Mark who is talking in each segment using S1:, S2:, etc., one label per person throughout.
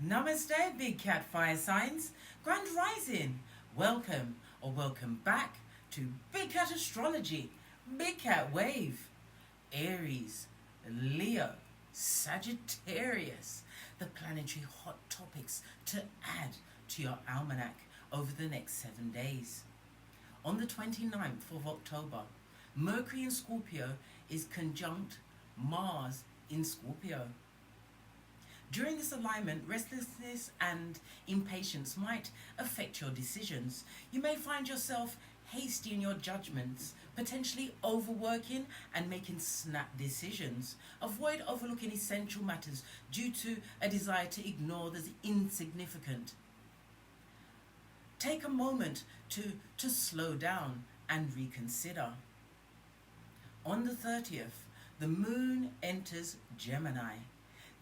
S1: Namaste, Big Cat Fire Signs, Grand Rising. Welcome or welcome back to Big Cat Astrology, Big Cat Wave, Aries, Leo, Sagittarius, the planetary hot topics to add to your almanac over the next 7 days. On the 29th of October, Mercury in Scorpio is conjunct Mars in Scorpio. During this alignment, restlessness and impatience might affect your decisions. You may find yourself hasty in your judgments, potentially overworking and making snap decisions. Avoid overlooking essential matters due to a desire to ignore the insignificant. Take a moment to slow down and reconsider. On the 30th, the moon enters Gemini.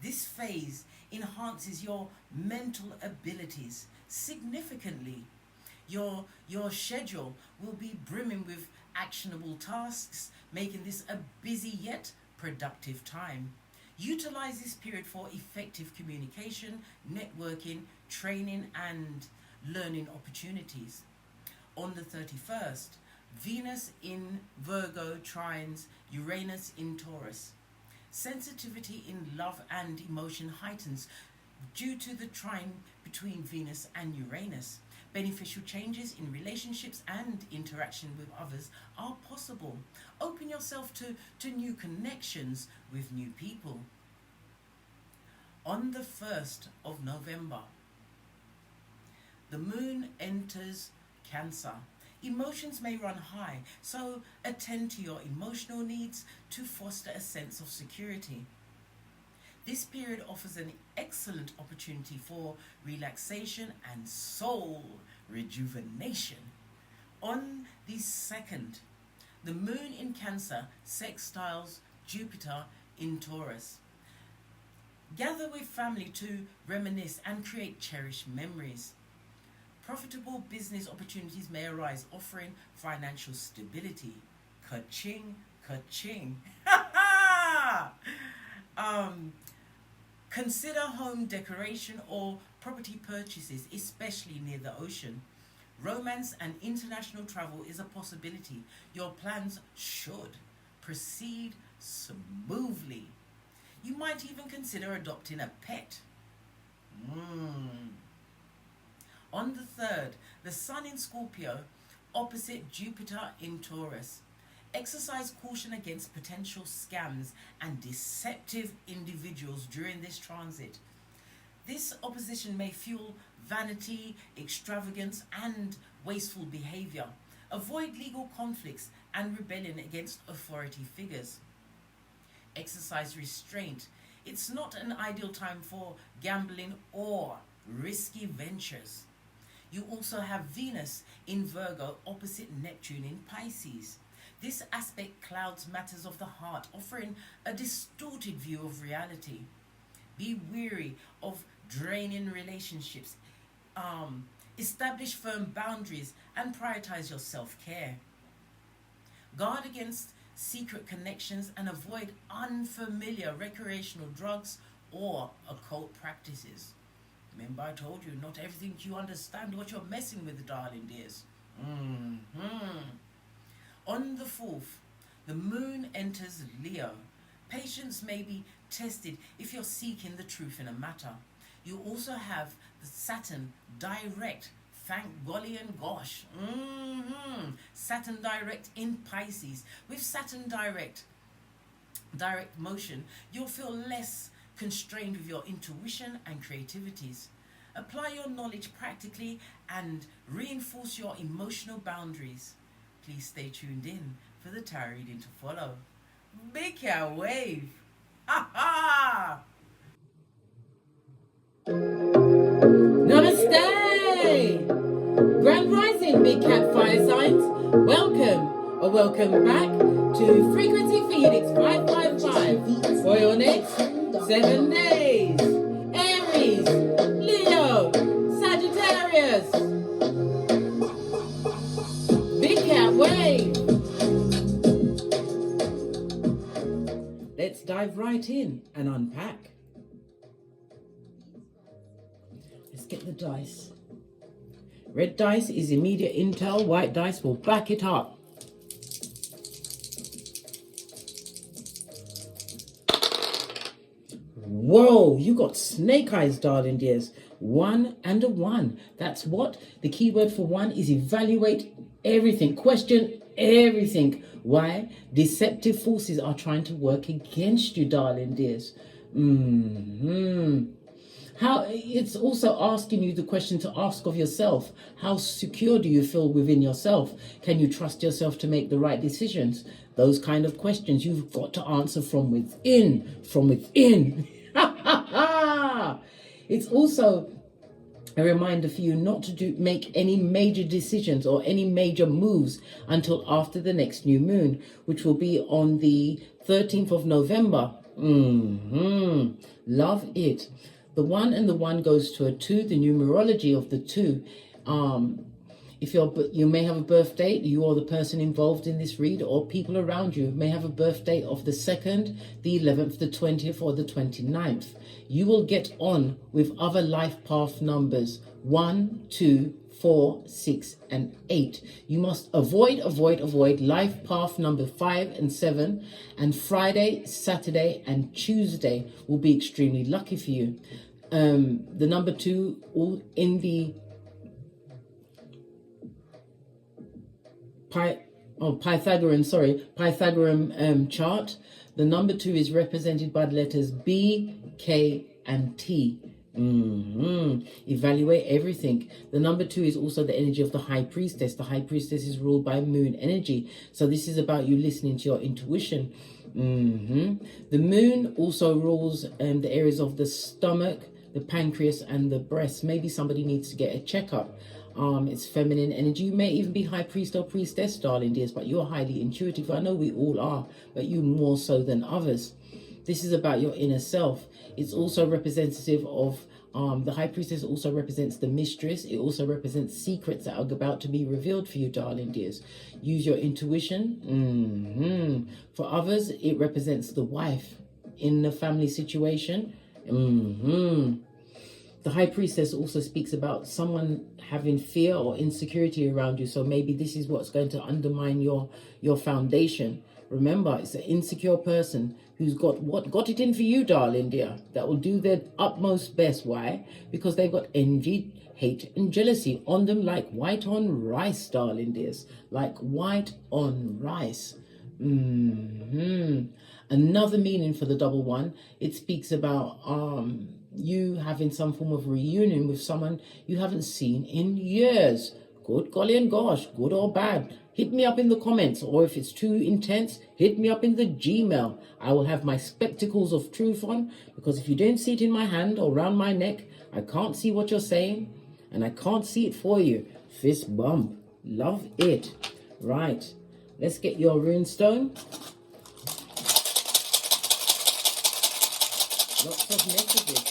S1: This phase enhances your mental abilities significantly. Your schedule will be brimming with actionable tasks, making this a busy yet productive time. Utilize this period for effective communication, networking, training, and learning opportunities. On the 31st, Venus in Virgo trines Uranus in Taurus. Sensitivity in love and emotion heightens due to the trine between Venus and Uranus. Beneficial changes in relationships and interaction with others are possible. Open yourself to new connections with new people. On the 1st of November, the moon enters Cancer. Emotions may run high, so attend to your emotional needs to foster a sense of security. This period offers an excellent opportunity for relaxation and soul rejuvenation. On the 2nd, the moon in Cancer sextiles Jupiter in Taurus. Gather with family to reminisce and create cherished memories. Profitable business opportunities may arise, offering financial stability. Ka-ching, ka-ching. Consider home decoration or property purchases, especially near the ocean. Romance and international travel is a possibility. Your plans should proceed smoothly. You might even consider adopting a pet. On the 3rd, the Sun in Scorpio opposite Jupiter in Taurus. Exercise caution against potential scams and deceptive individuals during this transit. This opposition may fuel vanity, extravagance, and wasteful behavior. Avoid legal conflicts and rebellion against authority figures. Exercise restraint. It's not an ideal time for gambling or risky ventures. You also have Venus in Virgo opposite Neptune in Pisces. This aspect clouds matters of the heart, offering a distorted view of reality. Be wary of draining relationships. Establish firm boundaries and prioritize your self-care. Guard against secret connections and avoid unfamiliar recreational drugs or occult practices. Remember, I told you, not everything you understand what you're messing with, darling dears. On the 4th, the moon enters Leo. Patience may be tested if you're seeking the truth in a matter. You also have the Saturn direct, thank golly and gosh. Saturn direct in Pisces. With Saturn direct motion, you'll feel less constrained with your intuition and creativities. Apply your knowledge practically and reinforce your emotional boundaries. Please stay tuned in for the tarot reading to follow. Big Cat Wave! Ha ha! Namaste! Grand Rising, Big Cat Fire Signs. Welcome or welcome back to Frequency Phoenix 555 for your next 7 days. Aries, Leo, Sagittarius. Big Cat Wave. Let's dive right in and unpack. get the dice. Red dice is immediate intel. White dice will back it up. Whoa, you got snake eyes, darling dears. 1 and a 1. That's what the key word for 1 is. Evaluate everything, question everything. Why? Deceptive forces are trying to work against you, darling dears. How it's also asking you the question to ask of yourself. How secure do you feel within yourself? Can you trust yourself to make the right decisions? Those kind of questions you've got to answer from within. From within. It's also a reminder for you not to make any major decisions or any major moves until after the next new moon, which will be on the 13th of November. Love it. The 1 and the 1 goes to a 2, the numerology of the 2. If you may have a birth date, you or the person involved in this read or people around you may have a birth date of the 2nd, the 11th, the 20th or the 29th. You will get on with other life path numbers 1, 2, 4, 6 and 8. You must avoid life path number 5 and 7, and Friday, Saturday and Tuesday will be extremely lucky for you. The number 2 all in the Pythagorean chart. The number 2 is represented by the letters B, K and T. Evaluate everything. The number 2 is also the energy of the High Priestess. The High Priestess is ruled by moon energy. So this is about you listening to your intuition. The moon also rules the areas of the stomach, the pancreas and the breast. Maybe somebody needs to get a checkup. It's feminine energy. You may even be high priest or priestess, darling dears, but you're highly intuitive. I know we all are, but you more so than others. This is about your inner self. It's also representative of the High Priestess also represents the mistress. It also represents secrets that are about to be revealed for you, darling dears. Use your intuition. For others, it represents the wife in the family situation. The High Priestess also speaks about someone having fear or insecurity around you. So maybe this is what's going to undermine your foundation. Remember, it's an insecure person who's got it in for you, darling dear, that will do their utmost best. Why? Because they've got envy, hate and jealousy on them like white on rice, darling dears. Like white on rice. Another meaning for the double 1, it speaks about you having some form of reunion with someone you haven't seen in years. Good golly and gosh, good or bad. Hit me up in the comments, or if it's too intense, hit me up in the Gmail. I will have my spectacles of truth on, because if you don't see it in my hand or around my neck, I can't see what you're saying, and I can't see it for you. Fist bump. Love it. Right. Let's get your runestone. Lots of messages.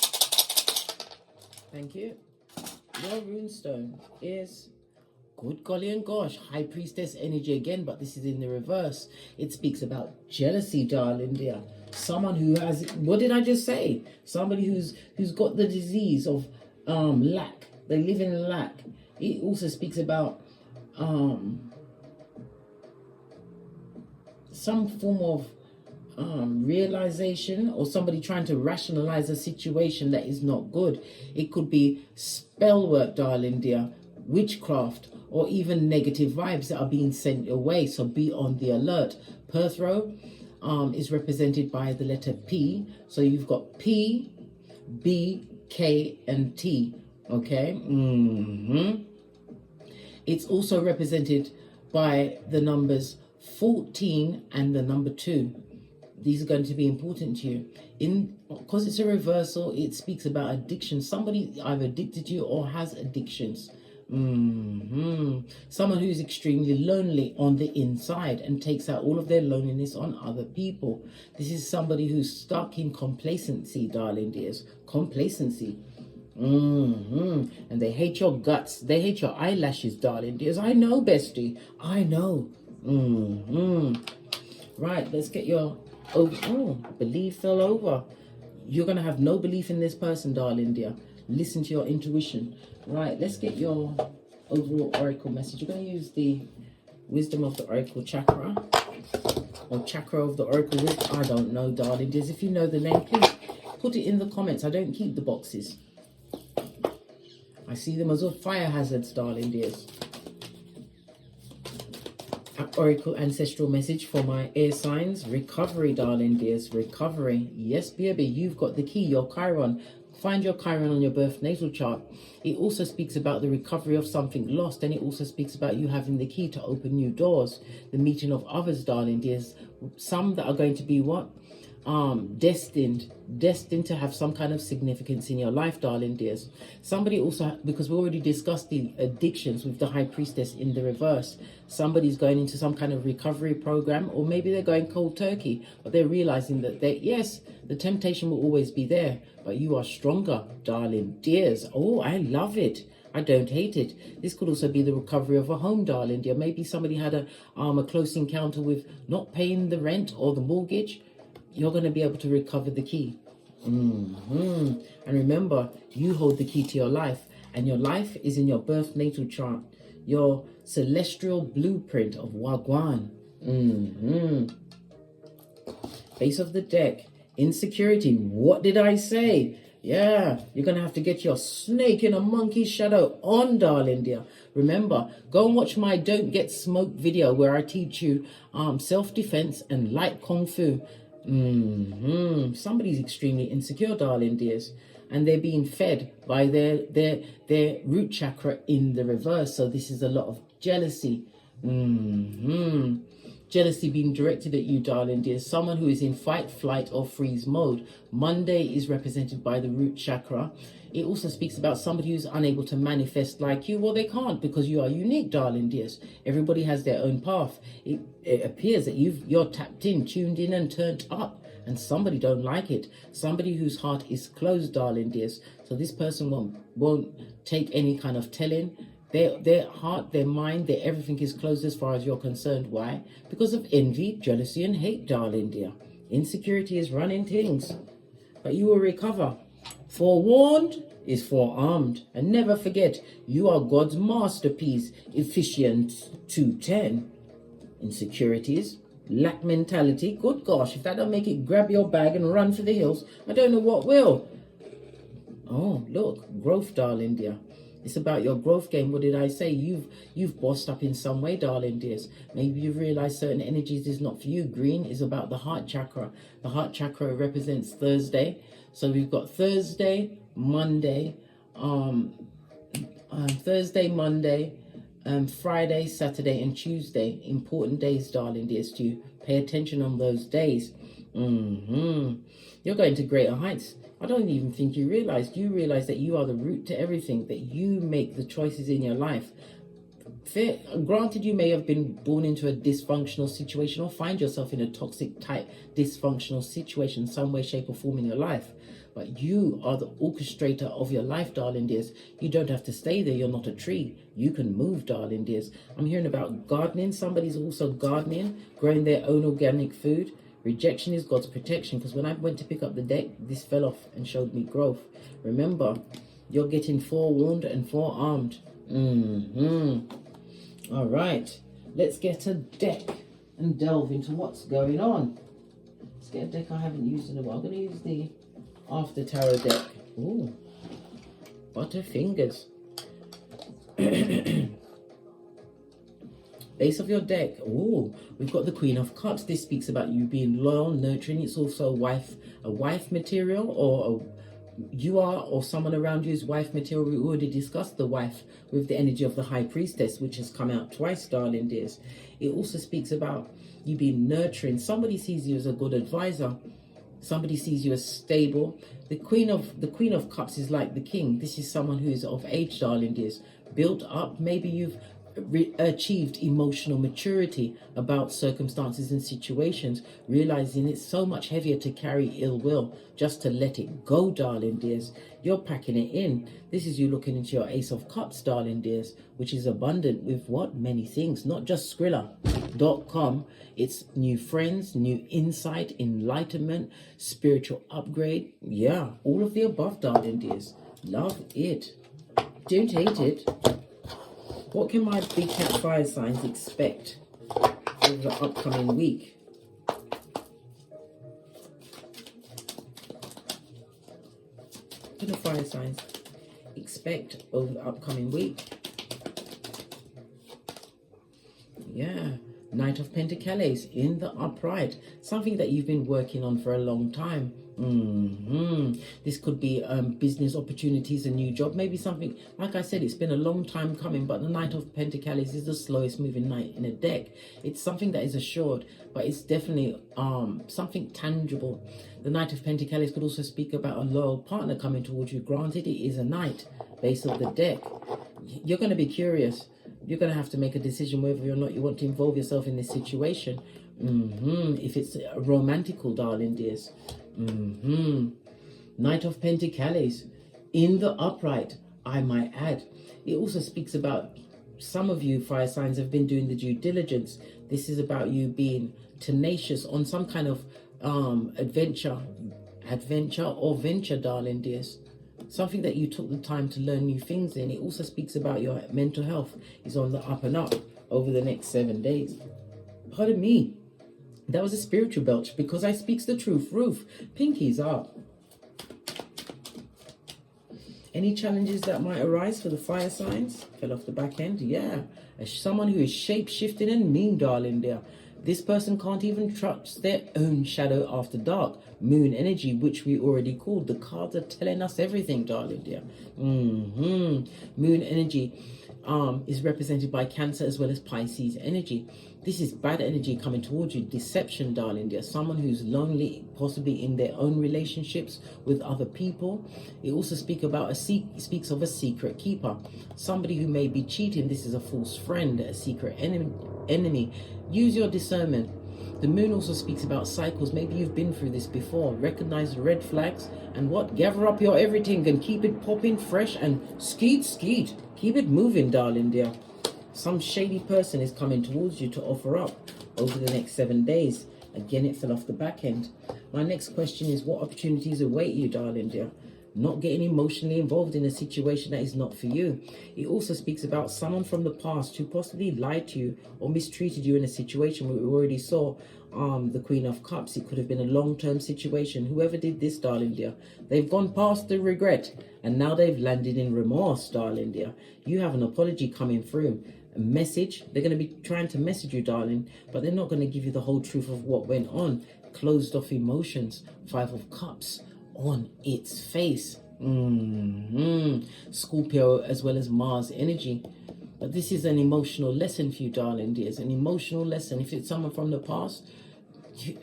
S1: Thank you. Your runestone is... good golly and gosh, High Priestess energy again, but this is in the reverse. It speaks about jealousy, darling dear. Someone who has, what did I just say? Somebody who's got the disease of lack. They live in lack. It also speaks about some form of realization, or somebody trying to rationalize a situation that is not good. It could be spell work, darling dear, witchcraft, or even negative vibes that are being sent your way. So be on the alert. Perthrow is represented by the letter P. So you've got P, B, K, and T. Okay. It's also represented by the numbers 14 and the number 2. These are going to be important to you. Because it's a reversal, it speaks about addiction. Somebody either addicted to you or has addictions. Someone who's extremely lonely on the inside and takes out all of their loneliness on other people. This is somebody who's stuck in complacency, darling dears. Complacency. And they hate your guts. They hate your eyelashes, darling dears. I know, bestie. I know. Right, let's get your... belief fell over. You're going to have no belief in this person, darling dear. Listen to your intuition. Right, let's get your overall oracle message. You're going to use the wisdom of the oracle chakra, or chakra of the oracle wisdom. I don't know, darling dears. If you know the name, please put it in the comments. I don't keep the boxes. I see them as fire hazards, darling dears. Oracle ancestral message for my air signs. Recovery, darling dears. Recovery. Yes, baby, you've got the key, your Chiron. Find your Chiron on your birth natal chart. It also speaks about the recovery of something lost, and it also speaks about you having the key to open new doors. The meeting of others, darling dears. Some that are going to be what? Destined to have some kind of significance in your life, darling dears. Somebody also, because we already discussed the addictions with the High Priestess in the reverse, somebody's going into some kind of recovery program, or maybe they're going cold turkey, but they're realizing that yes, the temptation will always be there, but you are stronger, darling dears. Oh, I love it. I don't hate it. This could also be the recovery of a home, darling dear. Maybe somebody had a close encounter with not paying the rent or the mortgage. You're going to be able to recover the key. And remember, you hold the key to your life, and your life is in your birth natal chart, your celestial blueprint of Wagwan. Base of the deck, insecurity. What did I say? Yeah, you're going to have to get your snake in a monkey's shadow on, darling dear. Remember, go and watch my Don't Get Smoked video where I teach you self-defense and light kung fu. Somebody's extremely insecure, darling dears, and they're being fed by their root chakra in the reverse. So this is a lot of jealousy. Jealousy being directed at you, darling dears. Someone who is in fight, flight, or freeze mode. Monday is represented by the root chakra. It also speaks about somebody who's unable to manifest like you. Well, they can't, because you are unique, darling dears. Everybody has their own path. It appears that you're tapped in, tuned in, and turned up, and somebody don't like it. Somebody whose heart is closed, darling dears. So this person won't take any kind of telling. Their heart, their mind, their everything is closed as far as you're concerned. Why? Because of envy, jealousy, and hate, darling dear. Insecurity is running things, but you will recover. Forewarned is forearmed. And never forget, you are God's masterpiece. Ephesians 2:10. Insecurities, lack mentality. Good gosh, if that don't make it grab your bag and run for the hills, I don't know what will. Oh, look, growth, darling dear. It's about your growth game. What did I say? You've bossed up in some way, darling dears. Maybe you've realized certain energies is not for you. Green is about the heart chakra. The heart chakra represents Thursday. So we've got Thursday, Monday, Friday, Saturday, and Tuesday. Important days, darling dears, to pay attention on those days. You're going to greater heights. I don't even think you realize that you are the root to everything, that you make the choices in your life. Granted, you may have been born into a dysfunctional situation, or find yourself in a toxic type dysfunctional situation, some way, shape, or form in your life. But you are the orchestrator of your life, darling dears. You don't have to stay there. You're not a tree. You can move, darling dears. I'm hearing about gardening. Somebody's also gardening, growing their own organic food. Rejection is God's protection, because when I went to pick up the deck, this fell off and showed me growth. Remember, you're getting forewarned and forearmed. All right, let's get a deck and delve into what's going on. Let's get a deck I haven't used in a while. I'm going to use the After Tarot deck. Ooh, Butterfingers. Base of your deck. Oh, we've got the Queen of Cups. This speaks about you being loyal, nurturing. It's also a wife material, or you are, or someone around you is wife material. We already discussed the wife with the energy of the High Priestess, which has come out twice, darling dears. It also speaks about you being nurturing. Somebody sees you as a good advisor. Somebody sees you as stable. The Queen of Cups is like the King. This is someone who is of age, darling dears. Built up. Maybe you've achieved emotional maturity about circumstances and situations, realizing it's so much heavier to carry ill will, just to let it go, darling dears. You're packing it in. This is you looking into your Ace of Cups, darling dears, which is abundant with what? Many things, not just Skrilla.com. It's new friends, new insight, enlightenment, spiritual upgrade. Yeah, all of the above, darling dears. Love it. Don't hate it. What can my big cat fire signs expect over the upcoming week? What can the fire signs expect over the upcoming week? Yeah. Knight of Pentacles in the upright. Something that you've been working on for a long time. This could be business opportunities, a new job, maybe something, like I said, it's been a long time coming, but the Knight of Pentacles is the slowest moving knight in a deck. It's something that is assured, but it's definitely something tangible. The Knight of Pentacles could also speak about a loyal partner coming towards you. Granted, it is a knight, base of the deck. You're going to be curious. You're going to have to make a decision whether or not you want to involve yourself in this situation. If it's romantical, darling dears. Knight of Pentacles in the upright, I might add. It also speaks about some of you fire signs have been doing the due diligence. This is about you being tenacious on some kind of adventure or venture, darling dears. Something that you took the time to learn new things in. It also speaks about your mental health is on the up and up over the next 7 days. Pardon me. That was a spiritual belch because I speaks the truth. Roof, pinkies up. Any challenges that might arise for the fire signs? Fell off the back end. Yeah. As someone who is shape-shifting and mean, darling dear. This person can't even trust their own shadow after dark. Moon energy, which we already called. The cards are telling us everything, darling dear. Moon energy is represented by Cancer as well as Pisces energy. This is bad energy coming towards you. Deception, darling dear. Someone who's lonely, possibly in their own relationships with other people. It also speaks of a secret keeper. Somebody who may be cheating. This is a false friend, a secret enemy. Use your discernment. The moon also speaks about cycles. Maybe you've been through this before. Recognize the red flags and what? Gather up your everything and keep it popping fresh and skeet. Keep it moving, darling dear. Some shady person is coming towards you to offer up over the next 7 days. Again, it fell off the back end. My next question is, what opportunities await you, darling dear? Not getting emotionally involved in a situation that is not for you. It also speaks about someone from the past who possibly lied to you or mistreated you in a situation where we already saw the Queen of Cups. It could have been a long-term situation. Whoever did this, darling dear, they've gone past the regret and now they've landed in remorse, darling dear. You have an apology coming through. A message. They're going to be trying to message you, darling, but they're not going to give you the whole truth of what went on. Closed off emotions. 5 of Cups on its face. Scorpio as well as Mars energy. But this is an emotional lesson for you, darling dears. An emotional lesson. If it's someone from the past,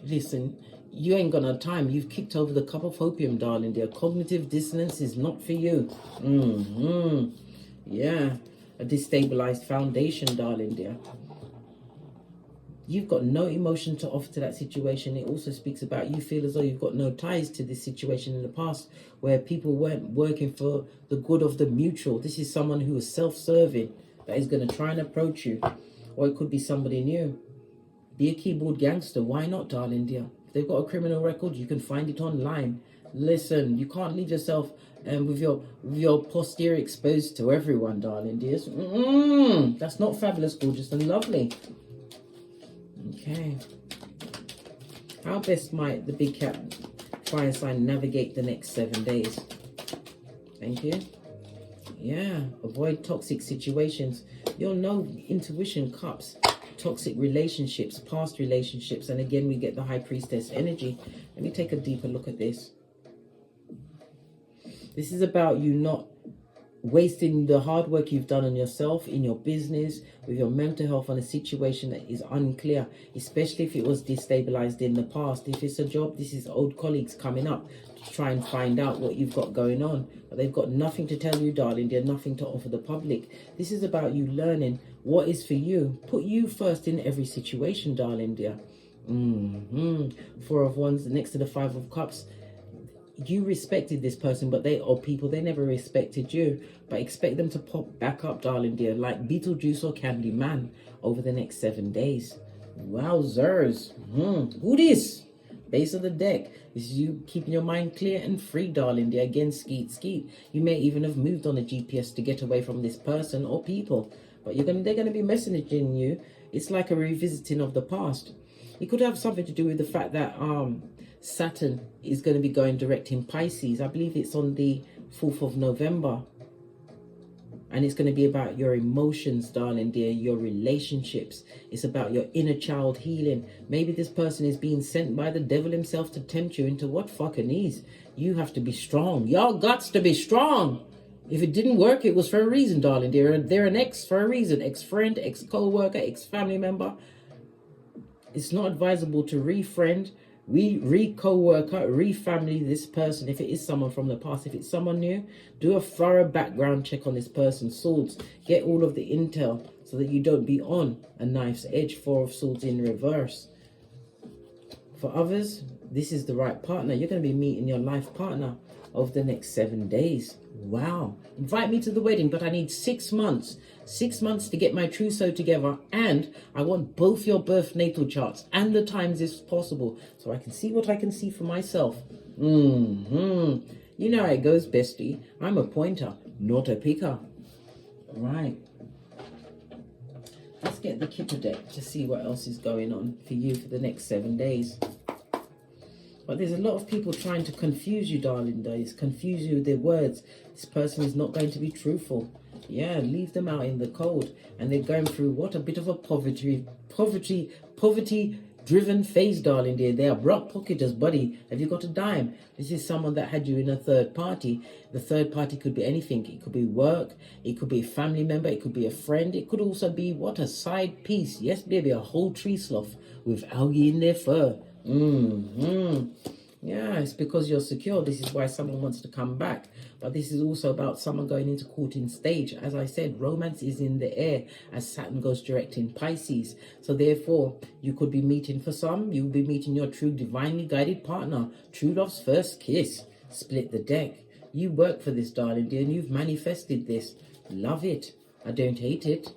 S1: listen, you ain't got no time. You've kicked over the cup of opium, darling dear. Cognitive dissonance is not for you. Yeah. A destabilized foundation, darling dear. You've got no emotion to offer to that situation. It also speaks about you feel as though you've got no ties to this situation in the past where people weren't working for the good of the mutual. This is someone who is self-serving that is going to try and approach you. Or it could be somebody new. Be a keyboard gangster. Why not, darling dear? If they've got a criminal record, you can find it online. Listen, you can't leave yourself with your posterior exposed to everyone, darling dears. That's not fabulous, gorgeous and lovely. Okay. How best might the big cat fire sign navigate the next 7 days? Thank you. Yeah. Avoid toxic situations. You'll know intuition, cups, toxic relationships, past relationships. And again, we get the High Priestess energy. Let me take a deeper look at this. This is about you not wasting the hard work you've done on yourself, in your business, with your mental health on a situation that is unclear, especially if it was destabilized in the past. If it's a job, this is old colleagues coming up to try and find out what you've got going on. But they've got nothing to tell you, darling. They're nothing to offer the public. This is about you learning what is for you. Put you first in every situation, darling dear. 4 of Wands next to the 5 of Cups. You respected this person, but they never respected you. But expect them to pop back up, darling dear, like Beetlejuice or Candyman over the next 7 days. Wowzers. Who this?
S2: Base of the deck. This is you keeping your mind clear and free, darling dear. Again, skeet, skeet. You may even have moved on a GPS to get away from this person or people. But they're going to be messaging you. It's like a revisiting of the past. It could have something to do with the fact that Saturn is going to be going direct in Pisces. I believe it's on the 4th of November. And it's going to be about your emotions, darling dear, your relationships. It's about your inner child healing. Maybe this person is being sent by the devil himself to tempt you into what fucking is. You have to be strong. Y'all gots to be strong. If it didn't work, it was for a reason, darling dear. They're an ex for a reason. Ex-friend, ex-co-worker, ex-family member. It's not advisable to re-friend, re-co-worker, re-family this person if it is someone from the past. If it's someone new, do a thorough background check on this person. Swords, get all of the intel so that you don't be on a knife's edge. 4 of Swords in reverse. For others, this is the right partner. You're going to be meeting your life partner over the next 7 days. Wow. Invite me to the wedding, but I need 6 months. 6 months to get my trousseau together, and I want both your birth natal charts and the times if possible, so I can see what I can see for myself. You know how it goes, bestie. I'm a pointer, not a picker. Right. Let's get the Kipper deck to see what else is going on for you for the next 7 days. But there's a lot of people trying to confuse you, darling days. Confuse you with their words. This person is not going to be truthful. Yeah, leave them out in the cold. And they're going through what? A bit of a poverty-driven phase, darling dear. They are broke pocketers, buddy. Have you got a dime? This is someone that had you in a third party. The third party could be anything. It could be work. It could be a family member. It could be a friend. It could also be, what, a side piece. Yes, baby, a whole tree sloth with algae in their fur. Yeah, it's because you're secure. This is why someone wants to come back. But this is also about someone going into courting stage. As I said, romance is in the air as Saturn goes direct in Pisces. So therefore, you could be meeting, for some, you'll be meeting your true divinely guided partner. True love's first kiss. Split the deck. You work for this, darling dear, and you've manifested this. Love it. I don't hate it.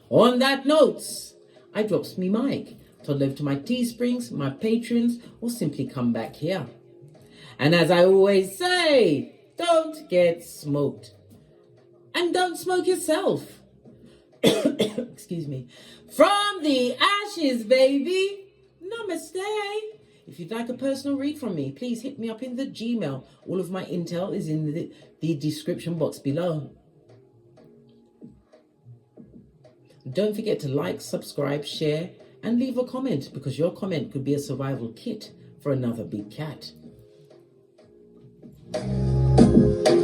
S2: On that note, I drops me mic. Toddle over to my Teesprings, my patrons, or simply come back here. And as I always say, don't get smoked. And don't smoke yourself. Excuse me. From the ashes, baby. Namaste. If you'd like a personal read from me, please hit me up in the Gmail. All of my intel is in the description box below. Don't forget to like, subscribe, share, and leave a comment, because your comment could be a survival kit for another big cat.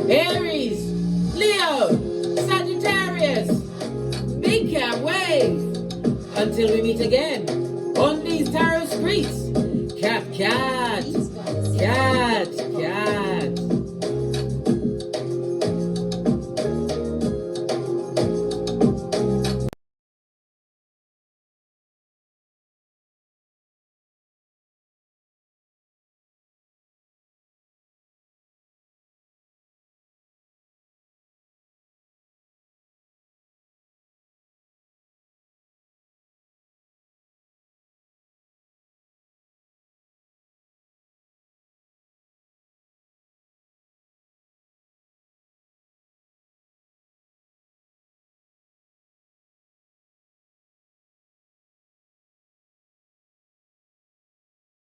S2: Aries, Leo, Sagittarius, big cat wave. Until we meet again on these tarot streets, cat.